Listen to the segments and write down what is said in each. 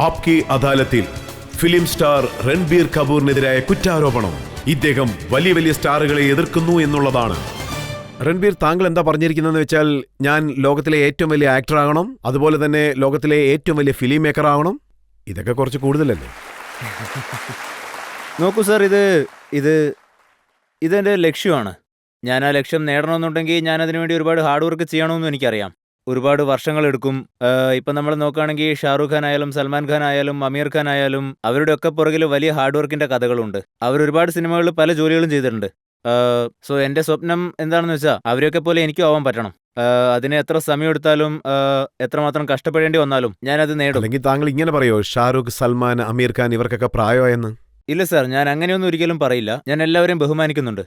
ആപ്കി അദാലത്തിൽ film star Ranbir കപൂറിനെതിരായ കുറ്റാരോപണം. ഇദ്ദേഹം വലിയ വലിയ സ്റ്റാറുകളെ എതിർക്കുന്നു എന്നുള്ളതാണ്. രൺബീർ, താങ്കൾ എന്താ പറഞ്ഞിരിക്കുന്നതെന്ന് വെച്ചാൽ ഞാൻ ലോകത്തിലെ ഏറ്റവും വലിയ ആക്ടർ ആകണം, അതുപോലെ തന്നെ ലോകത്തിലെ ഏറ്റവും വലിയ ഫിലിം മേക്കർ ആകണം. ഇതൊക്കെ കുറച്ച് കൂടുതലല്ലേ? നോക്കൂ സാർ, ഇതെൻ്റെ ലക്ഷ്യമാണ്. ഞാൻ ആ ലക്ഷ്യം നേടണമെന്നുണ്ടെങ്കിൽ ഞാൻ അതിനുവേണ്ടി ഒരുപാട് ഹാർഡ് വർക്ക് ചെയ്യണമെന്നും എനിക്കറിയാം. ഒരുപാട് വർഷങ്ങളെടുക്കും. ഇപ്പം നമ്മൾ നോക്കുകയാണെങ്കിൽ ഷാറൂഖ് ഖാൻ ആയാലും സൽമാൻ ഖാൻ ആയാലും അമീർ ഖാൻ ആയാലും അവരുടെയൊക്കെ പുറകിൽ വലിയ ഹാർഡ് വർക്കിൻ്റെ കഥകളുണ്ട്. അവരൊരുപാട് സിനിമകളിൽ പല ജോലികളും ചെയ്തിട്ടുണ്ട്. സോ എൻ്റെ സ്വപ്നം എന്താണെന്ന് വെച്ചാൽ അവരെയൊക്കെ പോലെ എനിക്കും ആവാൻ പറ്റണം. അതിന് എത്ര സമയമെടുത്താലും എത്രമാത്രം കഷ്ടപ്പെടേണ്ടി വന്നാലും ഞാനത് നേടും. അല്ലെങ്കിൽ താങ്കൾ ഇങ്ങനെ പറയോ, ഷാരൂഖ്, സൽമാൻ, അമീർ ഖാൻ ഇവർക്കൊക്കെ പ്രായമായെന്ന്? ഇല്ല സാർ, ഞാൻ അങ്ങനെയൊന്നും ഒരിക്കലും പറയില്ല. ഞാൻ എല്ലാവരെയും ബഹുമാനിക്കുന്നുണ്ട്.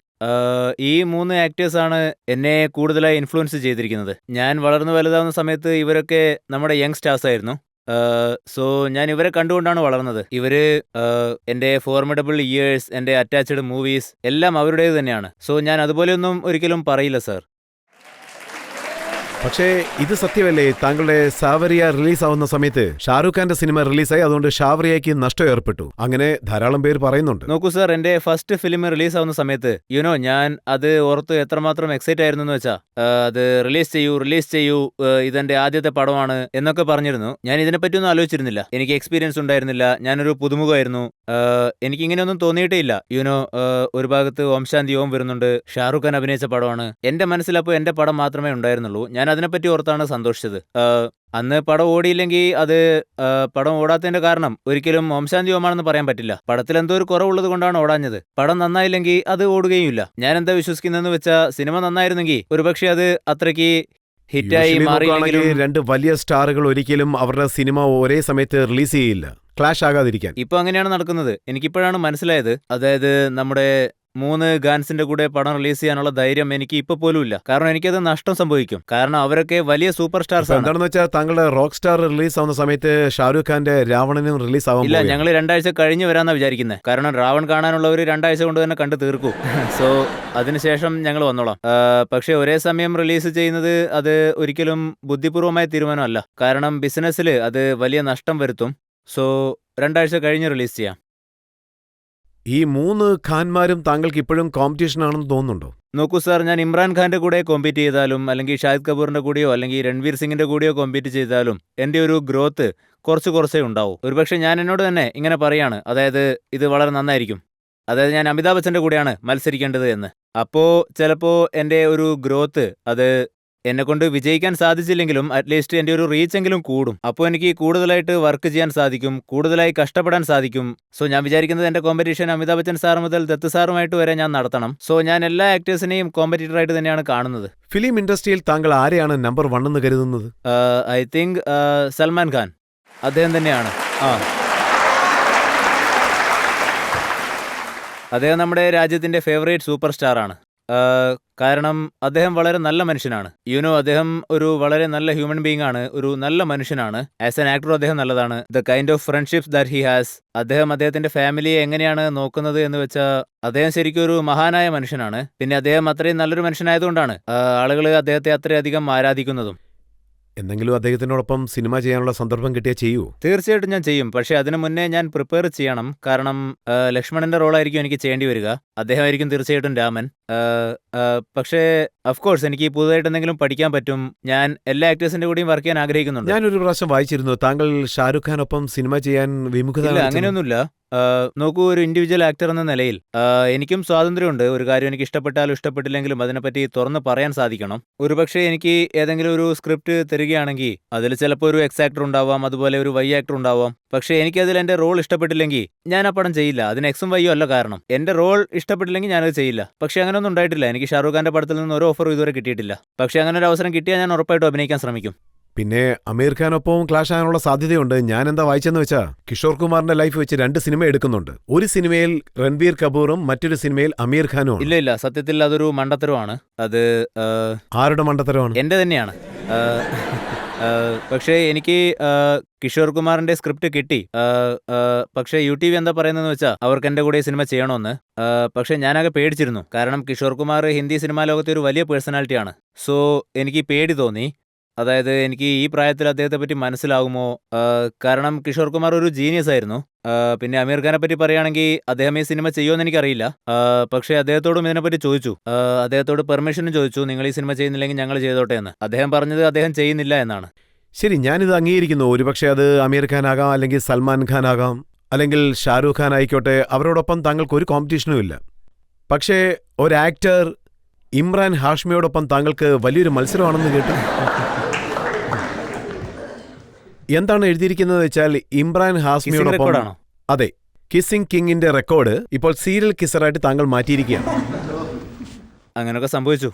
ഈ 3 ആക്ടേഴ്സാണ് എന്നെ കൂടുതലായി ഇൻഫ്ലുവൻസ് ചെയ്തിരിക്കുന്നത്. ഞാൻ വളർന്നു വലുതാവുന്ന സമയത്ത് ഇവരൊക്കെ നമ്മുടെ യങ് സ്റ്റാർസ് ആയിരുന്നു. സോ ഞാൻ ഇവരെ കണ്ടുകൊണ്ടാണ് വളർന്നത്. ഇവര് എൻ്റെ ഫോർമിഡബിൾ ഇയേഴ്സ്, എൻ്റെ അറ്റാച്ച്ഡ് മൂവീസ് എല്ലാം അവരുടേത് തന്നെയാണ്. സോ ഞാൻ അതുപോലെയൊന്നും ഒരിക്കലും പറയില്ല സാർ. പക്ഷേ ഇത് സത്യമല്ലേ? താങ്കളുടെ സാവരിയ റിലീസ് ആവുന്ന സമയത്ത് ഷാരൂഖ് ഖാന്റെ സിനിമ റിലീസായി, അതുകൊണ്ട് ഷാവരിയയ്ക്ക് നഷ്ടം ഏർപ്പെട്ടു. അങ്ങനെ ധാരാളം പേര് പറയുന്നുണ്ട്. നോക്കൂ സാർ, എൻ്റെ ഫസ്റ്റ് ഫിലിം റിലീസ് ആവുന്ന സമയത്ത് ഞാൻ അത് ഓർത്ത് എത്രമാത്രം എക്സൈറ്റ് ആയിരുന്നു എന്ന് വെച്ചാൽ, അത് റിലീസ് ചെയ്യൂ, ഇതെന്റെ ആദ്യത്തെ പടമാണ് എന്നൊക്കെ പറഞ്ഞിരുന്നു. ഞാൻ ഇതിനെപ്പറ്റിയൊന്നും ആലോചിച്ചിരുന്നില്ല. എനിക്ക് എക്സ്പീരിയൻസ് ഉണ്ടായിരുന്നില്ല. ഞാനൊരു പുതുമുഖമായിരുന്നു. എനിക്കിങ്ങനെയൊന്നും തോന്നിയിട്ടേ ഇല്ല. ഒരു ഭാഗത്ത് ഓം ശാന്തി ഓം വരുന്നുണ്ട്, ഷാറൂഖ് ഖാൻ അഭിനയിച്ച പടമാണ്. എന്റെ മനസ്സിലപ്പോൾ എന്റെ പടം മാത്രമേ ഉണ്ടായിരുന്നുള്ളൂ. ഞാൻ അതിനെപ്പറ്റി ഓർത്താണ് സന്തോഷിച്ചത്. അന്ന് പടം ഓടിയില്ലെങ്കിൽ അത് പടം ഓടാത്തതിന്റെ കാരണം ഒരിക്കലും ഓം ശാന്തി ഓമാണെന്ന് പറയാൻ പറ്റില്ല. പടത്തിൽ എന്തോ ഒരു കുറവുള്ളത് കൊണ്ടാണ് ഓടാഞ്ഞത്. പടം നന്നായില്ലെങ്കിൽ അത് ഓടുകയുമില്ല. ഞാൻ എന്താ വിശ്വസിക്കുന്നതെന്ന് വെച്ചാൽ, സിനിമ നന്നായിരുന്നെങ്കിൽ ഒരുപക്ഷെ അത് അത്രയ്ക്ക് ഹിറ്റായി മാറിയില്ലെങ്കിലും. 2 വലിയ സ്റ്റാറുകൾ ഒരിക്കലും അവരുടെ സിനിമ ഒരേ സമയത്ത് റിലീസ് ചെയ്യില്ല, ക്ലാഷ് ആകാതിരിക്കാൻ. ഇപ്പൊ അങ്ങനെയാണ് നടക്കുന്നത്. എനിക്കിപ്പോഴാണ് മനസ്സിലായത്. അതായത് നമ്മുടെ 3 ഗാൻസിന്റെ കൂടെ പടം റിലീസ് ചെയ്യാനുള്ള ധൈര്യം എനിക്ക് ഇപ്പൊ പോലും ഇല്ല. കാരണം എനിക്കത് നഷ്ടം സംഭവിക്കും. കാരണം അവരൊക്കെ വലിയ സൂപ്പർ സ്റ്റാർസ് ആണ്. എന്താണെന്ന് വെച്ചാൽ താങ്കളുടെ റോക്ക് സ്റ്റാർ റിലീസ് ആവുന്ന സമയത്ത് ഷാരൂഖ് ഖാന്റെ രാവണനും റിലീസ് ആവാൻ ഇല്ല, ഞങ്ങൾ 2 ആഴ്ച കഴിഞ്ഞ് വരാന്നാ വിചാരിക്കുന്നത്. കാരണം രാവൺ കാണാനുള്ളവർ 2 ആഴ്ച കൊണ്ട് തന്നെ കണ്ടു തീർക്കും. സോ അതിനുശേഷം ഞങ്ങൾ വന്നോളാം. പക്ഷെ ഒരേ സമയം റിലീസ് ചെയ്യുന്നത് അത് ഒരിക്കലും ബുദ്ധിപൂർവമായ തീരുമാനമല്ല. കാരണം ബിസിനസ്സിൽ അത് വലിയ നഷ്ടം വരുത്തും. സോ 2 ആഴ്ച കഴിഞ്ഞ് റിലീസ് ചെയ്യാം. ഈ 3 ഖാൻമാരും താങ്കൾക്ക് ഇപ്പോഴും കോമ്പറ്റീഷൻ ആണെന്ന് തോന്നുന്നുണ്ടോ? നോക്കൂ സാർ, ഞാൻ ഇമ്രാൻ ഖാന്റെ കൂടെ കോമ്പീറ്റ് ചെയ്താലും അല്ലെങ്കിൽ ഷാഹിദ് കപൂറിന്റെ കൂടെയോ അല്ലെങ്കിൽ രൺവീർ സിംഗിന്റെ കൂടെയോ കോമ്പീറ്റ് ചെയ്താലും എൻ്റെ ഒരു ഗ്രോത്ത് കുറച്ചേ ഉണ്ടാവും. ഒരുപക്ഷെ ഞാൻ എന്നോട് തന്നെ ഇങ്ങനെ പറയാണ്, അതായത് ഇത് വളരെ നന്നായിരിക്കും, അതായത് ഞാൻ അമിതാഭ് ബച്ചന്റെ കൂടെയാണ് മത്സരിക്കേണ്ടത് എന്ന്. അപ്പോൾ ചിലപ്പോൾ എൻ്റെ ഒരു ഗ്രോത്ത് അത് എന്നെക്കൊണ്ട് വിജയിക്കാൻ സാധിച്ചില്ലെങ്കിലും അറ്റ്ലീസ്റ്റ് എൻ്റെ ഒരു റീച്ചെങ്കിലും കൂടും. അപ്പോൾ എനിക്ക് കൂടുതലായിട്ട് വർക്ക് ചെയ്യാൻ സാധിക്കും, കൂടുതലായി കഷ്ടപ്പെടാൻ സാധിക്കും. സോ ഞാൻ വിചാരിക്കുന്നത് എൻ്റെ കോമ്പറ്റീഷൻ അമിതാഭ് ബച്ചൻ സാർ മുതൽ ദത്ത് സാറുമായിട്ട് വരെ ഞാൻ നടത്തണം. സോ ഞാൻ എല്ലാ ആക്ടേഴ്സിനെയും കോമ്പറ്റീറ്ററായിട്ട് തന്നെയാണ് കാണുന്നത്. ഫിലിം ഇൻഡസ്ട്രിയിൽ താങ്കൾ ആരെയാണ് നമ്പർ 1 എന്ന് കരുതുന്നത്? ഐ തിങ്ക് സൽമാൻ ഖാൻ, അദ്ദേഹം തന്നെയാണ്. അദ്ദേഹം നമ്മുടെ രാജ്യത്തിന്റെ ഫേവറേറ്റ് സൂപ്പർ സ്റ്റാറാണ്. കാരണം അദ്ദേഹം വളരെ നല്ല മനുഷ്യനാണ്. അദ്ദേഹം ഒരു വളരെ നല്ല ഹ്യൂമൻ ബീങ് ആണ്, ഒരു നല്ല മനുഷ്യനാണ്. ആസ് ആൻ ആക്ടർ അദ്ദേഹം നല്ലതാണ്. The kind of friendships that he has, അദ്ദേഹത്തിന്റെ ഫാമിലിയെ എങ്ങനെയാണ് നോക്കുന്നത് എന്ന് വെച്ചാൽ അദ്ദേഹം ശരിക്കും ഒരു മഹാനായ മനുഷ്യനാണ്. പിന്നെ അദ്ദേഹം അത്രയും നല്ലൊരു മനുഷ്യനായതുകൊണ്ടാണ് ആളുകൾ അദ്ദേഹത്തെ അത്രയധികം ആരാധിക്കുന്നതും. എന്തെങ്കിലും അദ്ദേഹത്തിനോടൊപ്പം സിനിമ ചെയ്യാനുള്ള സന്ദർഭം കിട്ടിയാൽ ചെയ്യൂ? തീർച്ചയായിട്ടും ഞാൻ ചെയ്യും. പക്ഷെ അതിനു മുന്നേ ഞാൻ പ്രിപ്പയർ ചെയ്യണം. കാരണം ലക്ഷ്മണന്റെ റോളായിരിക്കും എനിക്ക് ചെയ്യേണ്ടി വരിക. അദ്ദേഹമായിരിക്കും തീർച്ചയായിട്ടും രാമൻ. പക്ഷേ അഫ്കോഴ്സ് എനിക്ക് പുതുതായിട്ട് എന്തെങ്കിലും പഠിക്കാൻ പറ്റും. ഞാൻ എല്ലാ ആക്ടേഴ്സിന്റെ കൂടെയും വർക്ക് ചെയ്യാൻ ആഗ്രഹിക്കുന്നുണ്ട്. ഞാനൊരു പ്രാവശ്യം വായിച്ചിരുന്നു താങ്കൾ ഷാരൂഖ് ഖാനൊപ്പം സിനിമ ചെയ്യാൻ വിമുഖത. അങ്ങനെയൊന്നുമില്ല. നോക്കൂ, ഒരു ഇൻഡിവിജ്വൽ ആക്ടർ എന്ന നിലയിൽ എനിക്കും സ്വാതന്ത്ര്യമുണ്ട്. ഒരു കാര്യം എനിക്ക് ഇഷ്ടപ്പെട്ടാലും ഇഷ്ടപ്പെട്ടില്ലെങ്കിലും അതിനെപ്പറ്റി തുറന്ന് പറയാൻ സാധിക്കണം. ഒരുപക്ഷെ എനിക്ക് ഏതെങ്കിലും ഒരു സ്ക്രിപ്റ്റ് തരികയാണെങ്കിൽ അതിൽ ചിലപ്പോൾ ഒരു എക്സ് ആക്ടർ ഉണ്ടാവാം, അതുപോലെ ഒരു വൈ ആക്ടർ ഉണ്ടാവാം. പക്ഷേ എനിക്കതിൽ എൻ്റെ റോൾ ഇഷ്ടപ്പെട്ടില്ലെങ്കിൽ ഞാൻ ആ പടം ചെയ്യില്ല. അതിന് എക്സും വൈയോ അല്ല കാരണം. എൻ്റെ റോൾ ഇഷ്ടപ്പെട്ടില്ലെങ്കിൽ ഞാനത് ചെയ്യില്ല. പക്ഷേ അങ്ങനെയൊന്നും ഉണ്ടായിട്ടില്ല. എനിക്ക് ഷാറൂഖ് ഖാന്റെ പടത്തിൽ നിന്ന് ഒരു ഓഫറും ഇതുവരെ കിട്ടിയിട്ടില്ല. പക്ഷേ അങ്ങനെ ഒരു അവസരം കിട്ടിയാൽ ഞാൻ ഉറപ്പായിട്ടും അഭിനയിക്കാൻ ശ്രമിക്കും. പിന്നെ അമീർ ഖാനൊപ്പവും ക്ലാഷ് ആകാനുള്ള സാധ്യതയുണ്ട്. ഞാൻ എന്താ വായിച്ചെന്ന് വെച്ചാൽ, കിഷോർ കുമാറിന്റെ ലൈഫ് വെച്ച് 2 സിനിമ എടുക്കുന്നുണ്ട്. ഒരു സിനിമയിൽ രൺബീർ കപൂറും മറ്റൊരു സിനിമയിൽ അമീർ ഖാനും. ഇല്ല, സത്യത്തിൽ അതൊരു മണ്ടത്തരമാണ്. അത് ആരുടെ മണ്ടത്തരമാണ്? എൻ്റെ തന്നെയാണ്. പക്ഷേ എനിക്ക് കിഷോർ കുമാറിന്റെ സ്ക്രിപ്റ്റ് കിട്ടി. പക്ഷേ UTV എന്താ പറയുന്നതെന്ന് വെച്ചാൽ അവർക്ക് എൻ്റെ കൂടെ സിനിമ ചെയ്യണമെന്ന്. പക്ഷേ ഞാനാകെ പേടിച്ചിരുന്നു. കാരണം കിഷോർ കുമാർ ഹിന്ദി സിനിമാ ലോകത്തെ ഒരു വലിയ പേഴ്സണാലിറ്റിയാണ്. സോ എനിക്ക് പേടി തോന്നി. അതായത് എനിക്ക് ഈ പ്രായത്തിൽ അദ്ദേഹത്തെ പറ്റി മനസ്സിലാകുമോ? കാരണം കിഷോർ കുമാർ ഒരു ജീനിയസ് ആയിരുന്നു. പിന്നെ അമീർ ഖാനെ പറ്റി പറയുകയാണെങ്കിൽ അദ്ദേഹം ഈ സിനിമ ചെയ്യുമെന്ന് എനിക്കറിയില്ല. പക്ഷേ അദ്ദേഹത്തോടും ഇതിനെപ്പറ്റി ചോദിച്ചു. അദ്ദേഹത്തോട് പെർമിഷനും ചോദിച്ചു, നിങ്ങൾ ഈ സിനിമ ചെയ്യുന്നില്ലെങ്കിൽ ഞങ്ങൾ ചെയ്തോട്ടെ എന്ന്. അദ്ദേഹം പറഞ്ഞത് അദ്ദേഹം ചെയ്യുന്നില്ല എന്നാണ്. ശരി, ഞാനിത് അംഗീകരിക്കുന്നു. ഒരുപക്ഷെ അത് അമീർ ഖാൻ ആകാം, അല്ലെങ്കിൽ സൽമാൻ ഖാൻ ആകാം, അല്ലെങ്കിൽ ഷാരൂഖ് ഖാൻ ആയിക്കോട്ടെ. അവരോടൊപ്പം താങ്കൾക്ക് ഒരു കോമ്പറ്റീഷനും ഇല്ല. പക്ഷേ ഒരു ആക്ടർ ഇമ്രാൻ ഹാഷ്മിയോടൊപ്പം താങ്കൾക്ക് വലിയൊരു മത്സരമാണെന്ന് കേട്ടു. എന്താണ് എഴുതിയിരിക്കുന്നത് വെച്ചാൽ ഇമ്രാൻ ഹാഷ്മിയോടൊപ്പം, റെക്കോർഡാണോ? അതെ, കിസ്സിംഗ് കിങ്ങിന്റെ റെക്കോർഡ് ഇപ്പോൾ സീരിയൽ കിസറായിട്ട് താങ്കൾ മാറ്റിയിരിക്കുകയാണ്. അങ്ങനെയൊക്കെ സംഭവിച്ചു.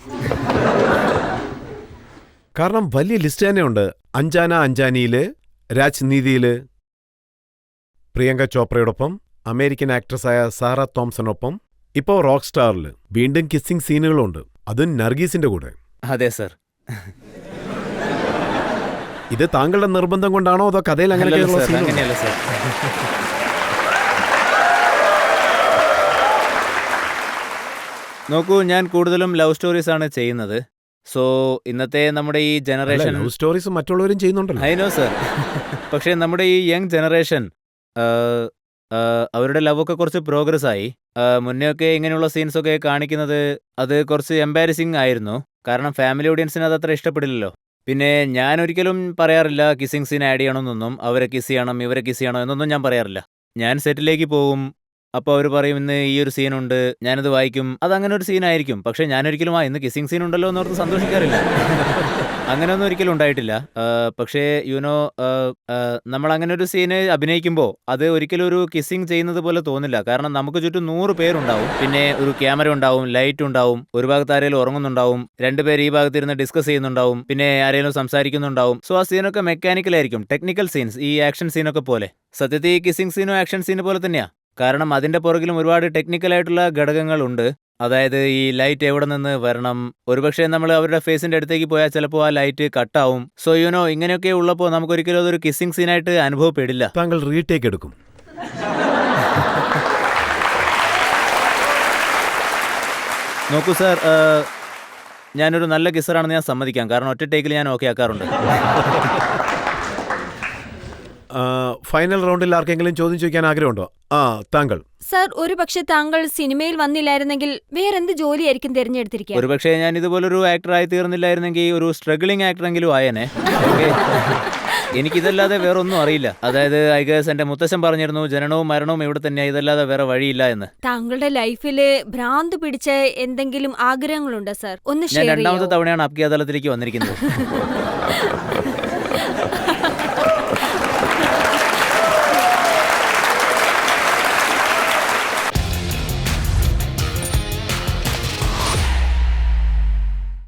കാരണം വലിയ ലിസ്റ്റ് തന്നെയുണ്ട്. അഞ്ജാന അഞ്ജാനിയില്, രാജ്നീതിയില് പ്രിയങ്ക ചോപ്രയോടൊപ്പം, അമേരിക്കൻ ആക്ട്രസായ സാറ തോംസണൊപ്പം, ഇപ്പോൾ റോക്ക് സ്റ്റാറിൽ വീണ്ടും കിസ്സിംഗ് സീനുകളുണ്ട്, അതും നർഗീസിന്റെ കൂടെ. അതെ സർ. ഇത് താങ്കളുടെ നിർബന്ധം കൊണ്ടാണോ അതോ കഥയിൽ അങ്ങനെയല്ല സർ. നോക്കൂ, ഞാൻ കൂടുതലും ലവ് സ്റ്റോറീസ് ആണ് ചെയ്യുന്നത്. സോ ഇന്നത്തെ നമ്മുടെ ഈ ജനറേഷൻ, ലവ് സ്റ്റോറീസ് മറ്റുള്ളവരും ചെയ്യുന്നുണ്ടല്ലോ. I know sir. പക്ഷേ നമ്മുടെ ഈ യങ് ജനറേഷൻ അവരുടെ ലവൊക്കെ കുറച്ച് പ്രോഗ്രസ് ആയി. മുന്നെയൊക്കെ ഇങ്ങനെയുള്ള സീൻസൊക്കെ കാണിക്കുന്നത് അത് കുറച്ച് എംബാരസിങ് ആയിരുന്നു. കാരണം ഫാമിലി ഓഡിയൻസിന് അത് അത്ര ഇഷ്ടപ്പെടില്ലല്ലോ. പിന്നെ ഞാൻ ഒരിക്കലും പറയാറില്ല കിസ്സിങ് സീൻ ആഡ് ചെയ്യണമെന്നൊന്നും. അവരെ കിസ് ചെയ്യണം, ഇവരെ കിസ് ചെയ്യണം എന്നൊന്നും ഞാൻ പറയാറില്ല. ഞാൻ സെറ്റിലേക്ക് പോകും, അപ്പോൾ അവർ പറയും ഇന്ന് ഈ ഒരു സീനുണ്ട്, ഞാനത് വായിക്കും, അതങ്ങനെ ഒരു സീനായിരിക്കും. പക്ഷേ ഞാനൊരിക്കലും ഇന്ന് കിസ്സിങ് സീൻ ഉണ്ടല്ലോ എന്നോർത്ത് സന്തോഷിക്കാറില്ല. അങ്ങനെയൊന്നും ഒരിക്കലും ഉണ്ടായിട്ടില്ല. പക്ഷേ യുനോ നമ്മൾ അങ്ങനെ ഒരു സീന് അഭിനയിക്കുമ്പോൾ അത് ഒരിക്കലും ഒരു കിസ്സിങ് ചെയ്യുന്നത് പോലെ തോന്നില്ല. കാരണം നമുക്ക് ചുറ്റും 100 പേരുണ്ടാവും, പിന്നെ ഒരു ക്യാമറ ഉണ്ടാവും, ലൈറ്റ് ഉണ്ടാവും, ഒരു ഭാഗത്ത് ആരെങ്കിലും ഉറങ്ങുന്നുണ്ടാവും, 2 പേര് ഈ ഭാഗത്തിരുന്ന് ഡിസ്കസ് ചെയ്യുന്നുണ്ടാവും, പിന്നെ ആരെങ്കിലും സംസാരിക്കുന്നുണ്ടാവും. സോ ആ സീനൊക്കെ മെക്കാനിക്കലായിരിക്കും, ടെക്നിക്കൽ സീൻസ്, ഈ ആക്ഷൻ സീനൊക്കെ പോലെ. സത്യത്തിൽ ഈ കിസ്സിങ് സീനും ആക്ഷൻ സീന് പോലെ തന്നെയാ. കാരണം അതിന്റെ പുറകിലും ഒരുപാട് ടെക്നിക്കലായിട്ടുള്ള ഘടകങ്ങളുണ്ട്. അതായത് ഈ ലൈറ്റ് എവിടെ നിന്ന് വരണം, ഒരുപക്ഷെ നമ്മൾ അവരുടെ ഫേസിന്റെ അടുത്തേക്ക് പോയാൽ ചിലപ്പോൾ ആ ലൈറ്റ് കട്ടാവും. സോ യുനോ ഇങ്ങനെയൊക്കെ ഉള്ളപ്പോൾ നമുക്കൊരിക്കലും അതൊരു കിസ്സിംഗ് സീനായിട്ട് അനുഭവപ്പെടില്ല. താങ്കൾ റീടേക്ക് എടുക്കും. നോക്കൂ സാർ, ഞാനൊരു നല്ല കിസ്സറാണെന്ന് ഞാൻ സമ്മതിക്കാം. കാരണം ഒറ്റ ടേക്കിൽ ഞാൻ ഓക്കെ ആക്കാറുണ്ട്. ഫൈനൽ റൗണ്ടിൽ ആർക്കെങ്കിലും ചോദ്യം ചോദിക്കാൻ ആഗ്രഹമുണ്ടോ? താങ്കൾ. സർ, ഒരുപക്ഷെ താങ്കൾ സിനിമയിൽ വന്നില്ലായിരുന്നെങ്കിൽ വേറെന്ത് ജോലിയായിരിക്കും തിരഞ്ഞെടുത്തിരിക്കുക? ഒരുപക്ഷെ ഞാൻ ഇതുപോലൊരു ആക്ടറായി തീർന്നില്ലായിരുന്നെങ്കിൽ ഒരു സ്ട്രഗിളിംഗ് ആക്ടറെങ്കിലും ആയേനെ. എനിക്കിതല്ലാതെ വേറെ ഒന്നും അറിയില്ല. അതായത് ഐ ഗസ് എന്റെ മുത്തശ്ശൻ പറഞ്ഞിരുന്നു ജനനവും മരണവും ഇവിടെ തന്നെയാ, ഇതല്ലാതെ വേറെ വഴിയില്ല എന്ന്. താങ്കളുടെ ലൈഫില് ഭ്രാന്ത് പിടിച്ച എന്തെങ്കിലും ആഗ്രഹങ്ങളുണ്ടോ സർ? ഒന്ന് ഞാൻ ഷെയർ രണ്ടാമത്തെ ചെയ്യാമോ? തവണയാണ് അബ്കി അദാലത്തിലേക്ക് വന്നിരിക്കുന്നത്.